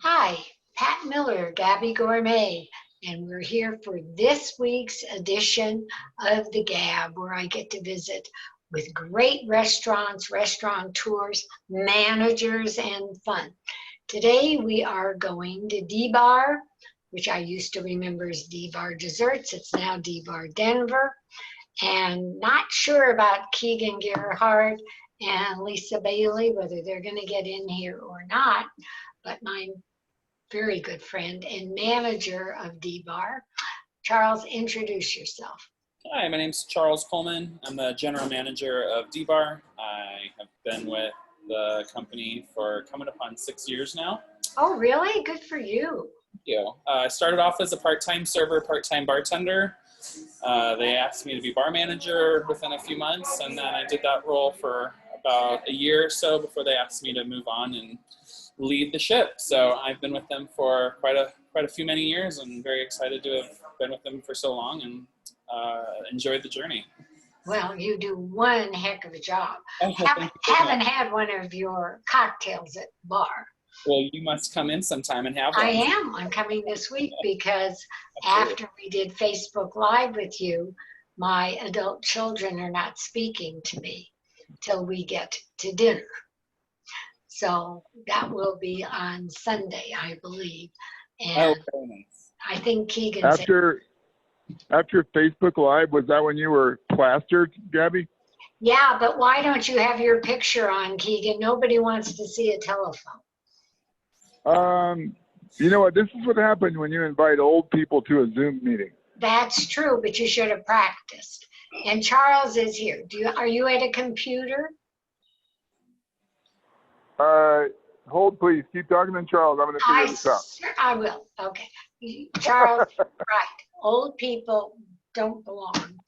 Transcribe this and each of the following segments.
Hi, Pat Miller, Gabby Gourmet, and we're here for this week's edition of the GABB, where I get to visit with great restaurants, restaurateurs, managers, and fun. Today we are going to D-Bar, which I used to remember as D-Bar Desserts. It's now D-Bar Denver. And not sure about Keegan Gerhard and Lisa Bailey, whether they're going to get in here or not, but my very good friend and manager of D-Bar. Charles, introduce yourself. Hi, my name's Charles Coleman. I'm the general manager of D-Bar. I have been with the company for coming up on 6 years now. Oh, really? Good for you. Thank you. I started off as a part-time server, part-time bartender. They asked me to be bar manager within a few months, and then I did that role for about a year or so before they asked me to move on and lead the ship. So I've been with them for quite a few many years, and very excited to have been with them for so long and enjoyed the journey. Well, you do one heck of a job. Haven't had one of your cocktails at the bar. Well, you must come in sometime and have one. I am. I'm coming this week because after we did Facebook Live with you, my adult children are not speaking to me till we get to dinner. So that will be on Sunday, I believe. And very nice. I think Keegan After Facebook Live, was that when you were plastered, Gabby? Yeah, but why don't you have your picture on, Keegan? Nobody wants to see a telephone. You know what? This is what happened when you invite old people to a Zoom meeting. That's true, but you should have practiced. And Charles is here. Are you at a computer? Hold, please. Keep talking to Charles. I'm going to figure this out. I will. Okay. Charles, right. Old people don't belong.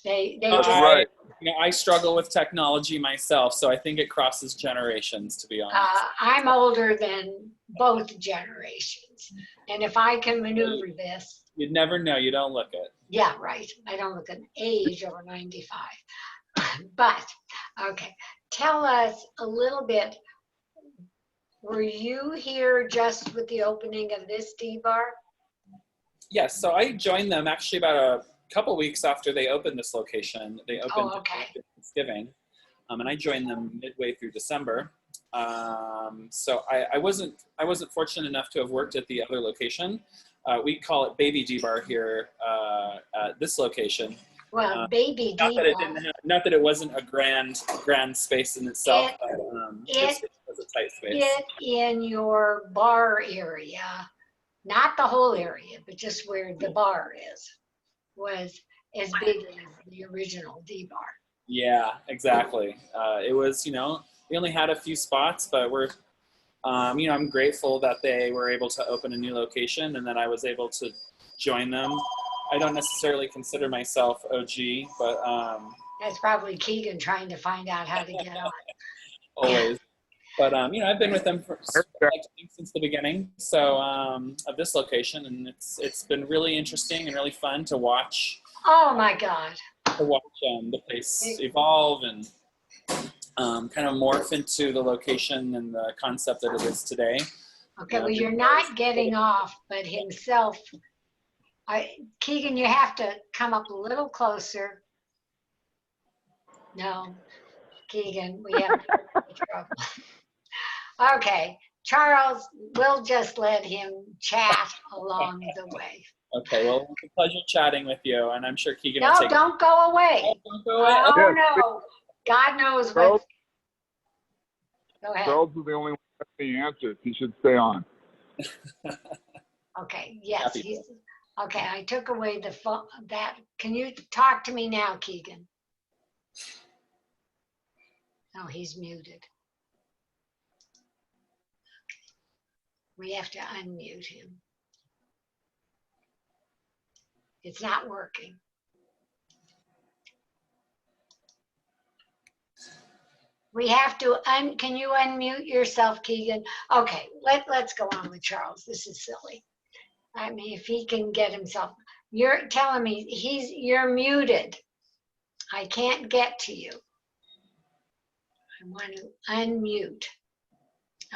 They just. Right. You know, I struggle with technology myself, so I think it crosses generations, to be honest. I'm older than both generations. And if I can maneuver this. You'd never know. You don't look it. Yeah, right. I don't look an age over 95. But, okay. Tell us a little bit. Were you here just with the opening of this D-Bar? Yes. So I joined them actually about a couple weeks after they opened this location. They opened after Thanksgiving, and I joined them midway through December. So I wasn't fortunate enough to have worked at the other location. We call it Baby D-Bar here at this location. Well, Baby D-Bar. Not that it wasn't a grand space in itself, but it was a tight space. In your bar area, not the whole area, but just where the bar is, was as big as the original D-Bar. Yeah, exactly. It was, we only had a few spots, but we're, I'm grateful that they were able to open a new location and that I was able to join them. I don't necessarily consider myself OG, but that's probably Keegan trying to find out how to get on. Always. But I've been with them since the beginning, so of this location, and it's been really interesting and really fun to watch. Oh my God! To watch the place evolve and kind of morph into the location and the concept that it is today. Okay, well you're not getting off, but himself. Keegan, you have to come up a little closer. No, Keegan, we have trouble. Okay, Charles, we'll just let him chat along the way. Okay, well, it's a pleasure chatting with you, and I'm sure Keegan will take... No, don't go away. Oh, don't go away. Oh, okay. No. God knows what... Go ahead. Charles is the only one that has the answers. He should stay on. Okay, yes. Okay, I took away the phone. Can you talk to me now, Keegan? No, he's muted. We have to unmute him. It's not working. We have to, can you unmute yourself, Keegan? Okay, let's go on with Charles. This is silly. I mean, if he can get himself, you're telling me you're muted. I can't get to you. I want to unmute.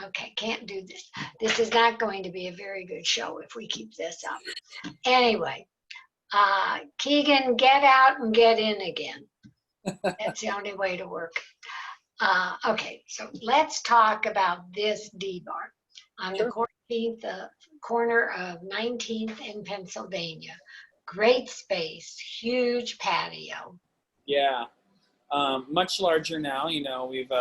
Okay, can't do this. This is not going to be a very good show if we keep this up. Anyway, Keegan, get out and get in again. That's the only way to work. Okay, so let's talk about this D-bar on the 14th, corner of 19th in Pennsylvania. Great space, huge patio. Yeah, much larger now. You know, we've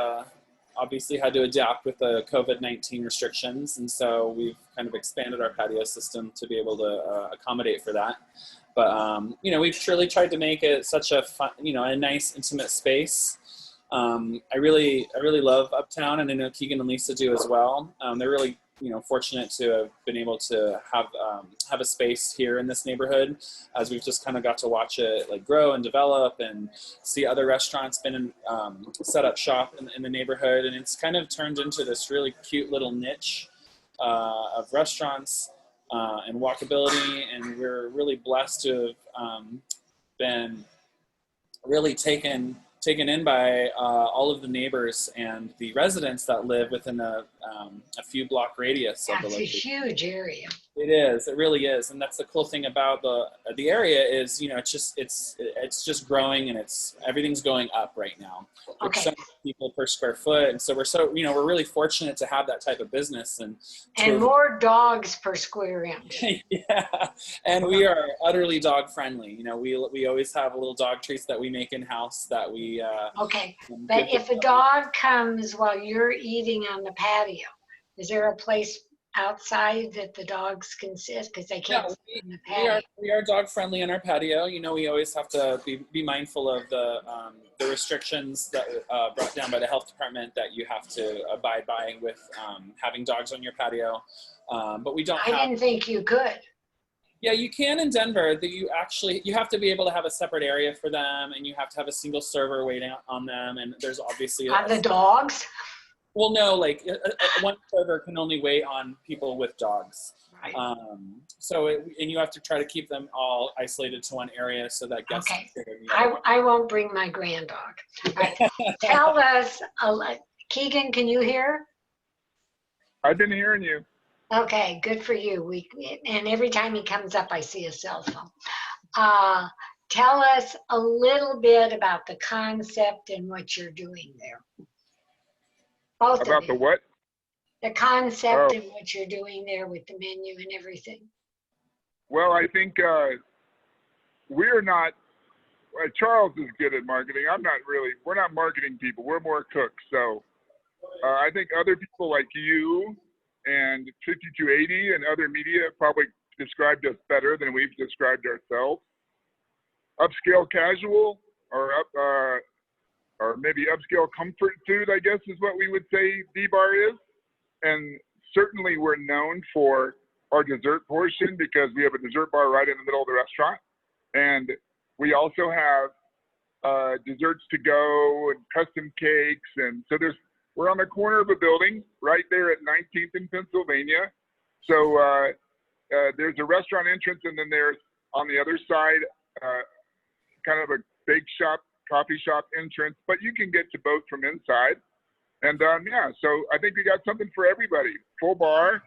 obviously had to adapt with the COVID-19 restrictions, and so we've kind of expanded our patio system to be able to accommodate for that. But you know, we've truly tried to make it such a fun, you know, a nice, intimate space. I really love Uptown, and I know Keegan and Lisa do as well. They're really, you know, fortunate to have been able to have a space here in this neighborhood, as we've just kind of got to watch it like grow and develop, and see other restaurants been set up shop in the neighborhood, and it's kind of turned into this really cute little niche of restaurants and walkability, and we're really blessed to have been really taken in by all of the neighbors and the residents that live within a few block radius of the That's a location. huge area. It is. It really is, and that's the cool thing about the area is, you know, it's just growing, and everything's going up right now. There's so many people per square foot, and so we're really fortunate to have that type of business, and more dogs per square inch. Yeah, and we are utterly dog friendly. You know, we always have little dog treats that we make in house that we. Okay, but if a dog comes while you're eating on the patio, is there a place outside that the dogs can sit, because they can't sit in the patio? We are dog friendly in our patio. You know, we always have to be mindful of the restrictions that brought down by the health department that you have to abide by with having dogs on your patio. But we don't. I didn't think you could. Yeah, you can in Denver. You have to be able to have a separate area for them, and you have to have a single server waiting on them. And there's obviously the dogs. Well, no, like one server can only wait on people with dogs. Right. And you have to try to keep them all isolated to one area so that guests. Okay. I won't bring my grand dog. Right. Tell us, Keegan, can you hear? I've been hearing you. Okay, good for you. And every time he comes up, I see a cell phone. Tell us a little bit about the concept and what you're doing there. Both about the what? The concept and what you're doing there with the menu and everything. Well, I think we're not. Charles is good at marketing. I'm not really. We're not marketing people. We're more cooks. So I think other people like you and 5280 and other media probably described us better than we've described ourselves. Upscale casual, or maybe upscale comfort food, I guess is what we would say D-bar is. And certainly we're known for our dessert portion because we have a dessert bar right in the middle of the restaurant. And we also have desserts to go and custom cakes. And so we're on the corner of a building right there at 19th in Pennsylvania. So there's a restaurant entrance, and then there's on the other side kind of a bake shop, coffee shop entrance, but you can get to both from inside. And yeah, so I think we got something for everybody. Full bar.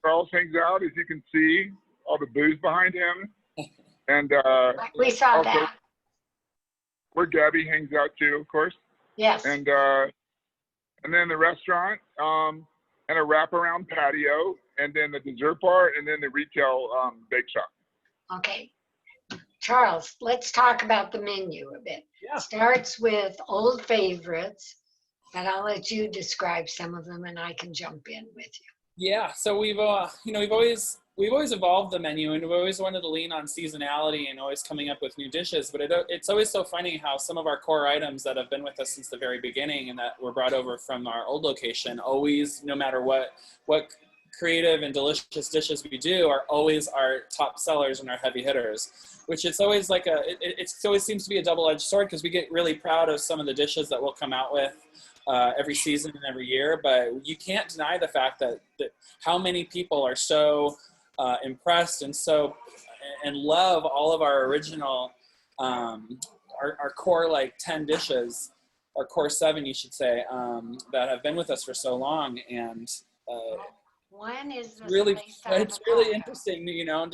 Charles hangs out, as you can see, all the booze behind him. And we saw that. Where Gabby hangs out too, of course. Yes. And then the restaurant, and a wraparound patio, and then the dessert bar, and then the retail bake shop. Okay. Charles, let's talk about the menu a bit. Yeah. Starts with old favorites, but I'll let you describe some of them, and I can jump in with you. Yeah, so we've always evolved the menu, and we've always wanted to lean on seasonality and always coming up with new dishes. But it's always so funny how some of our core items that have been with us since the very beginning and that were brought over from our old location, always, no matter what creative and delicious dishes we do, are always our top sellers and our heavy hitters. Which it's always like it always seems to be a double-edged sword, because we get really proud of some of the dishes that we'll come out with every season and every year, but you can't deny the fact that how many people are so impressed and love all of our original, our core like 10 dishes core 7, you should say, that have been with us for so long. And one is the really, sliced it's really avocado. interesting, you know.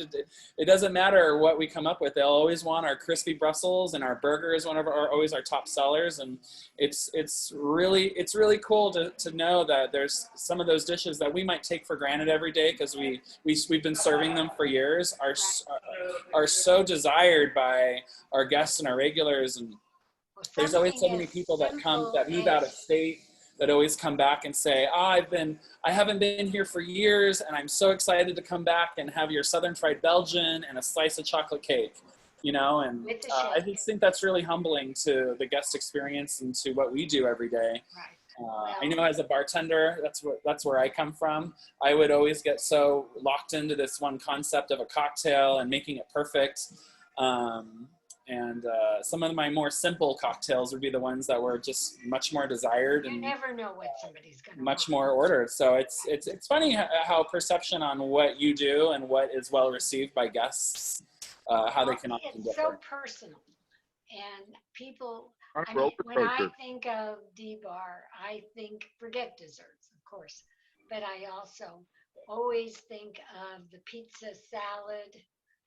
It doesn't matter what we come up with; they'll always want our crispy Brussels, and our burger is one of always our top sellers. And it's really cool to know that there's some of those dishes that we might take for granted every day because we've been serving them for years are so desired by our guests and our regulars. And Well, there's always so something many as people that simple move out of as state that always come back and say, I haven't been here for years, and I'm so excited to come back and have your Southern Fried Belgian and a slice of chocolate cake, you know. And with the I shake. just think that's really humbling to the guest experience and to what we do every day. Right. I know as a bartender, that's where I come from. I would always get so locked into this one concept of a cocktail and making it perfect. And some of my more simple cocktails would be the ones that were just much more desired You and never know what somebody's going to much want. more ordered. So it's funny how perception on what you do and what is well received by guests, how they can often It's differ. so personal. And people, I Roller mean, when I coaster. think of D-Bar, I think, forget desserts, of course, but I also always think of the pizza salad,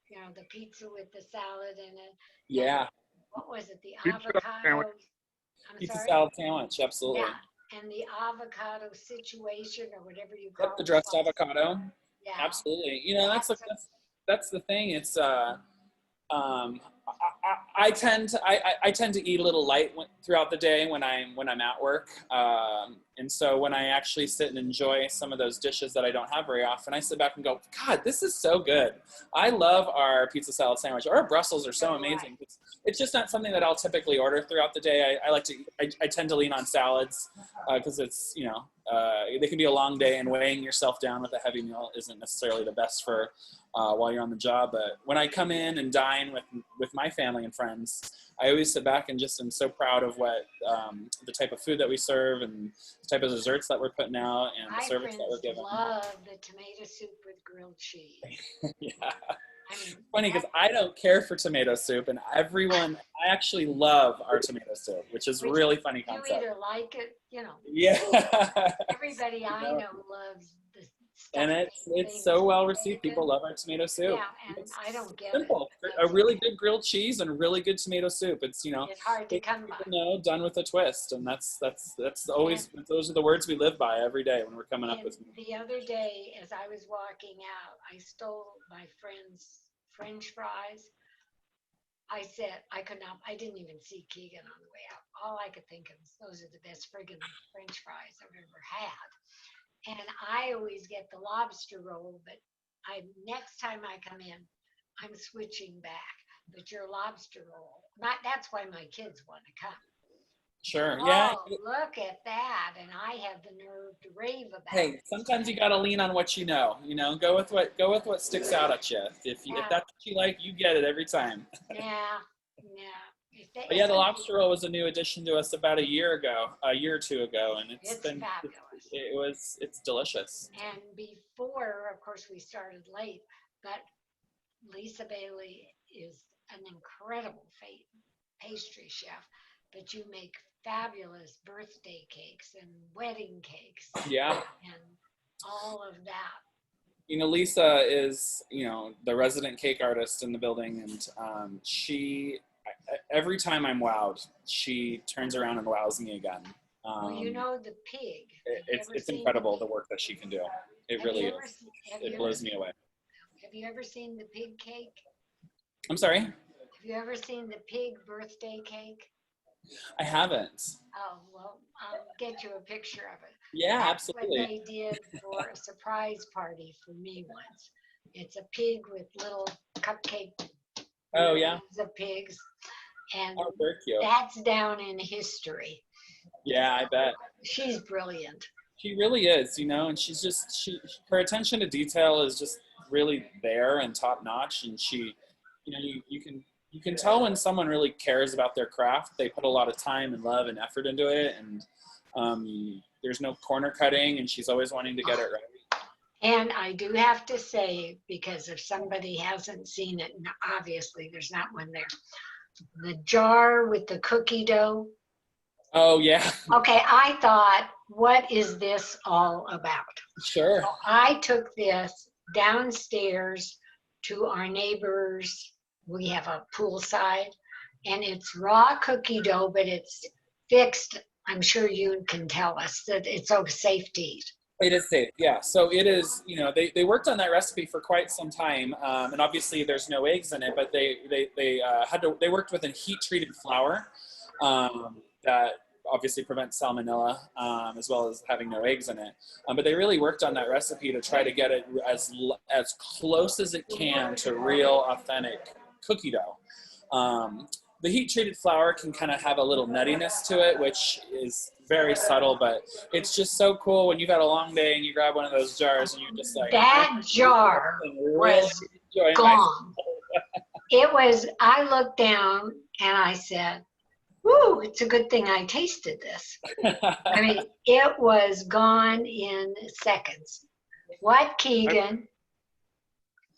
you know, the pizza with the salad in it. Yeah, And what was it? The Pizza sandwich. avocado. I'm pizza sorry? salad sandwich, absolutely. Yeah. And the avocado situation or whatever you Yep, call the it. dressed avocado, Yeah. absolutely. You know, Lots of- that's the thing. It's I tend to eat a little light throughout the day when I'm at work, and so when I actually sit and enjoy some of those dishes that I don't have very often, I sit back and go, God, this is so good. I love our pizza salad sandwich. Our Brussels are so amazing. It's just not something that I'll typically order throughout the day. I tend to lean on salads because it's, you know, they can be a long day, and weighing yourself down with a heavy meal isn't necessarily the best for while you're on the job. But when I come in and dine with my family and friends, I always sit back and just am so proud of what the type of food that we serve and the type of desserts that we're putting out and the My service that we're friends giving. love the tomato soup with grilled cheese. Yeah. I mean, Funny because I don't care for tomato soup, and I actually love our tomato soup, which is really funny you concept. either like it, you know. Yeah. Everybody I know loves the stuff. And it's so well received. People love our tomato soup. Yeah, and It's I don't get simple. it. A really good grilled cheese and a really good tomato soup. It's, you know, It's hard to come by. done with a twist, and that's always, those are the words we live by every day when we're coming up And with. the other day, as I was walking out, I stole my friend's French fries. I said I didn't even see Keegan on the way out. All I could think of is those are the best friggin' French fries I've ever had. And I always get the lobster roll, but next time I come in, I'm switching back. But your lobster roll, that's why my kids want to come. Sure. Oh, Yeah. look at that. And I have the nerve to rave about Hey, it. sometimes you got to lean on what you know. You know, go with what sticks out at you. If that's what you like, you get it every time. Yeah. But yeah, the lobster roll was a new addition to us about a year or two ago, and It's been fabulous. it's delicious. And before, of course, we started late, but Lisa Bailey is an incredible pastry chef. But you make fabulous birthday cakes and wedding cakes. Yeah. And all of that. You know, Lisa is, you know, the resident cake artist in the building, and every time I'm wowed, she turns around and wows me again. Well, you know the pig. It's incredible the work that she can do. It really is. It blows me away. Have you ever seen the pig cake? I'm sorry? Have you ever seen the pig birthday cake? I haven't. Oh, well, I'll get you a picture of it. Yeah, That's absolutely. what they did for a surprise party for me once. It's a pig with little cupcake. Oh, yeah. Of pigs. And very cute. That's down in history. Yeah, I bet. She's brilliant. She really is, you know, and her attention to detail is just really there and top notch. And she, you know, you can tell when someone really cares about their craft. They put a lot of time and love and effort into it, and there's no corner cutting, and she's always wanting to get it right. And I do have to say, because if somebody hasn't seen it, obviously there's not one there, the jar with the cookie dough. Oh yeah. Okay, I thought, what is this all about? Sure. So I took this downstairs to our neighbors. We have a poolside, and it's raw cookie dough, but it's fixed. I'm sure you can tell us that it's so safe to eat. It is safe, yeah. So it is, you know, they worked on that recipe for quite some time, and obviously there's no eggs in it, but they worked with a heat treated flour that obviously prevents salmonella, as well as having no eggs in it. But they really worked on that recipe to try to get it as close as it can to real authentic cookie dough. The heat treated flour can kind of have a little nuttiness to it, which is very subtle, but it's just so cool when you've had a long day and you grab one of those jars and you're just like, That jar really was enjoying gone. It was, I looked down and I said, woo, it's a good thing I tasted this. I mean, it was gone in seconds. What, Keegan?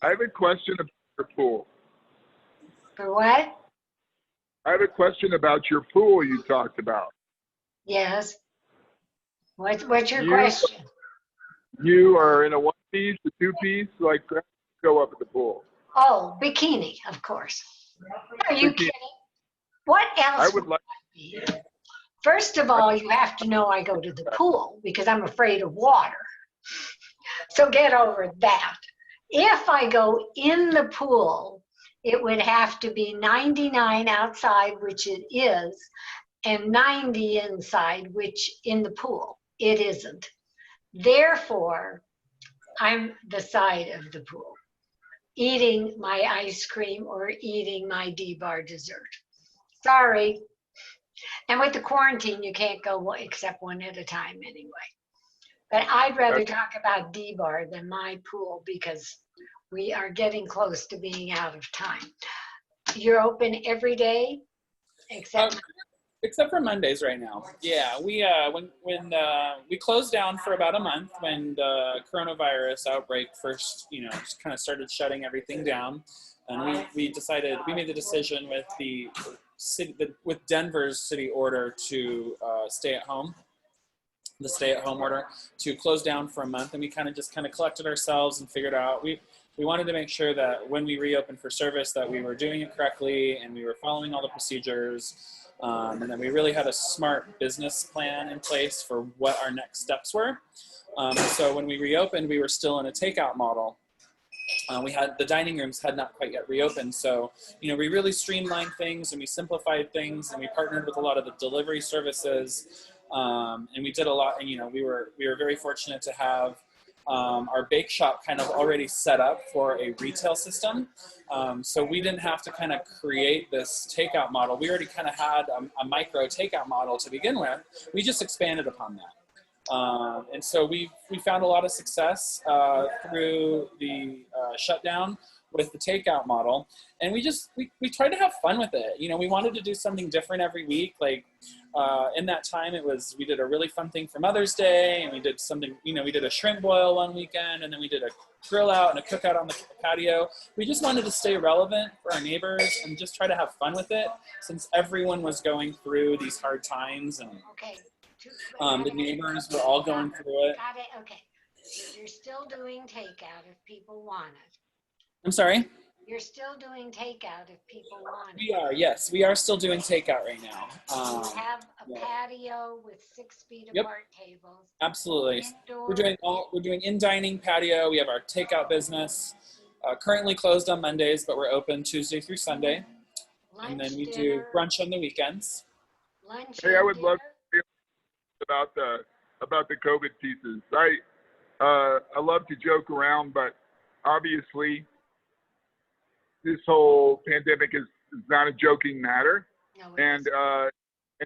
I have a question about your pool. For what? I have a question about your pool you talked about. Yes. What's your question? You are in a one piece, a two piece, like go up at the pool. Oh, bikini, of course. Are you kidding? What else? I would like. First of all, you have to know I go to the pool because I'm afraid of water. So get over that. If I go in the pool, it would have to be 99 outside, which it is, and 90 inside, which in the pool, it isn't. Therefore, I'm the side of the pool, eating my ice cream or eating my D-bar dessert. Sorry. And with the quarantine, you can't go except one at a time anyway. But I'd rather talk about D-bar than my pool because we are getting close to being out of time. You're open every day except for Mondays right now. Yeah, we when we closed down for about a month when the coronavirus outbreak first, you know, just kind of started shutting everything down, and we made the decision with the city, with Denver's city order to stay at home. The stay-at-home order to close down for a month, and we kind of collected ourselves and figured out we wanted to make sure that when we reopened for service that we were doing it correctly and we were following all the procedures, and then we really had a smart business plan in place for what our next steps were. So when we reopened, we were still in a takeout model. We had the dining rooms had not quite yet reopened, so you know we really streamlined things and we simplified things and we partnered with a lot of the delivery services. And we did a lot, and you know we were very fortunate to have our bake shop kind of already set up for a retail system, so we didn't have to kind of create this takeout model. We already kind of had a micro takeout model to begin with. We just expanded upon that, and so we found a lot of success through the shutdown with the takeout model, and we tried to have fun with it. You know, we wanted to do something different every week. Like in that time, we did a really fun thing for Mother's Day, and we did something. You know, we did a shrimp boil one weekend, and then we did a grill out and a cookout on the patio. We just wanted to stay relevant for our neighbors and just try to have fun with it, since everyone was going through these hard times, and the neighbors were all going through it. Got it. Okay. You're still doing takeout if people want it. I'm sorry? You're still doing takeout if people want it. We are, yes. We are still doing takeout right now. You have a patio with 6 feet Yep. apart tables. Absolutely. Indoor. We're doing in-dining patio. We have our takeout business. Currently closed on Mondays, but we're open Tuesday through Sunday. Lunch, and then we dinner, do brunch on the weekends. Lunch. Hey, I would love to hear about the COVID pieces. I love to joke around, but obviously this whole pandemic is not a joking matter. No, And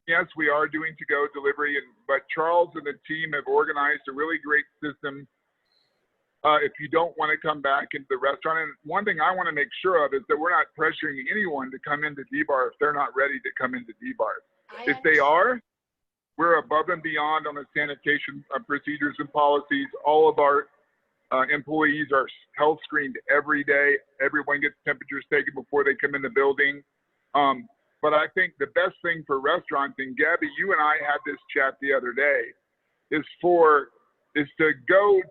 yes, we are doing to-go delivery, but Charles and the team have organized a really great system. If you don't want to come back into the restaurant, and one thing I want to make sure of is that we're not pressuring anyone to come into D-Bar if they're not ready to come into D-Bar. If they are, we're above and beyond on the sanitation procedures and policies. All of our employees are health screened every day. Everyone gets temperatures taken before they come in the building. But I think the best thing for restaurants, and Gabby, you and I had this chat the other day, is to go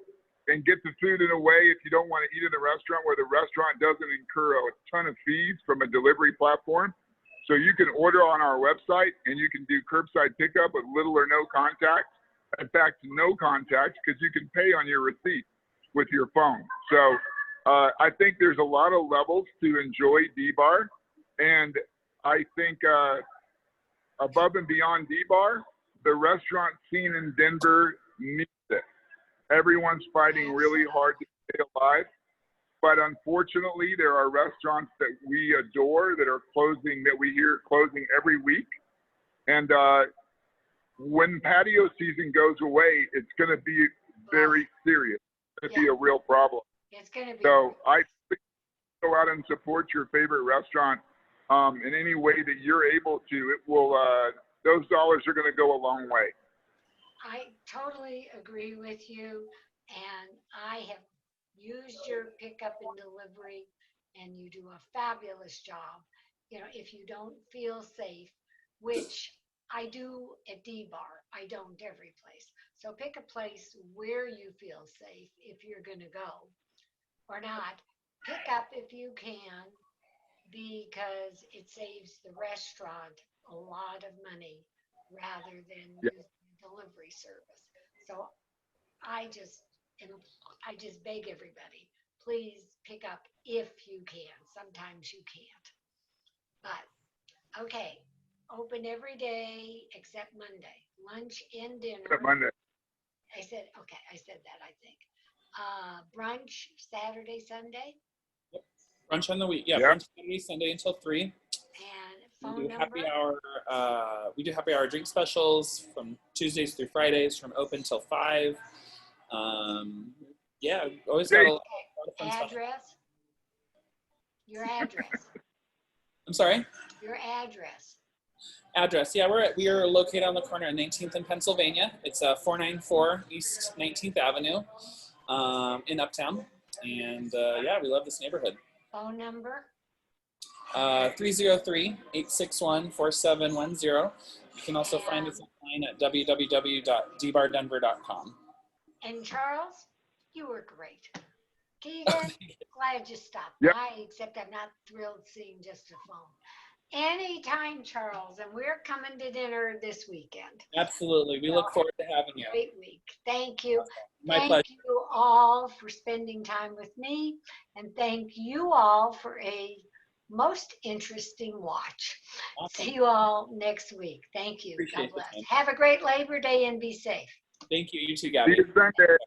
and get the food in a way, if you don't want to eat in the restaurant, where the restaurant doesn't incur a ton of fees from a delivery platform. So you can order on our website and you can do curbside pickup with little or no contact. In fact, no contact, because you can pay on your receipt with your phone. So I think there's a lot of levels to enjoy D-Bar. And I think above and beyond D-Bar, the restaurant scene in Denver needs it. Everyone's fighting really hard to stay alive. But unfortunately, there are restaurants that we adore that are closing, that we hear closing every week. And when patio season goes away, it's going to be very serious. It's going to be a real problem. It's going to be. So I think go out and support your favorite restaurant in any way that you're able to. It will. Those dollars are going to go a long way. I totally agree with you, and I have used your pickup and delivery, and you do a fabulous job. You know, if you don't feel safe, which I do at D-Bar, I don't every place. So pick a place where you feel safe if you're going to go, or not. Pick up if you can, because it saves the restaurant a lot of money rather than using delivery service. So I just beg everybody, please pick up if you can. Sometimes you can't. But okay, open every day except Monday. Lunch and dinner. Except Monday. I said that, I think. Brunch Saturday, Sunday. Yep. Brunch on the week. Yeah, Yep. brunch Saturday, Sunday until 3. And phone We do number. happy hour. We do happy hour drink specials from Tuesdays through Fridays, from open till 5. Yeah, always got a lot of fun stuff. Address. Your address. I'm sorry. Your address. Address. Yeah, we are located on the corner of 19th and Pennsylvania. It's 494 East 19th Avenue in Uptown. And yeah, we love this neighborhood. Phone number. 303-861-4710. You can also find us online at www.dbardenver.com. And Charles, you were great. Keegan, glad you stopped Yep. by, except I'm not thrilled seeing just a phone. Anytime, Charles, and we're coming to dinner this weekend. Absolutely. We look forward to having you. Great week. Thank you. My Thank pleasure. you all for spending time with me, and thank you all for a most interesting watch. Awesome. See you all next week. Thank you. Appreciate God bless. it, man. Have a great Labor Day and be safe. Thank you. You too, See Gabby. you Sunday.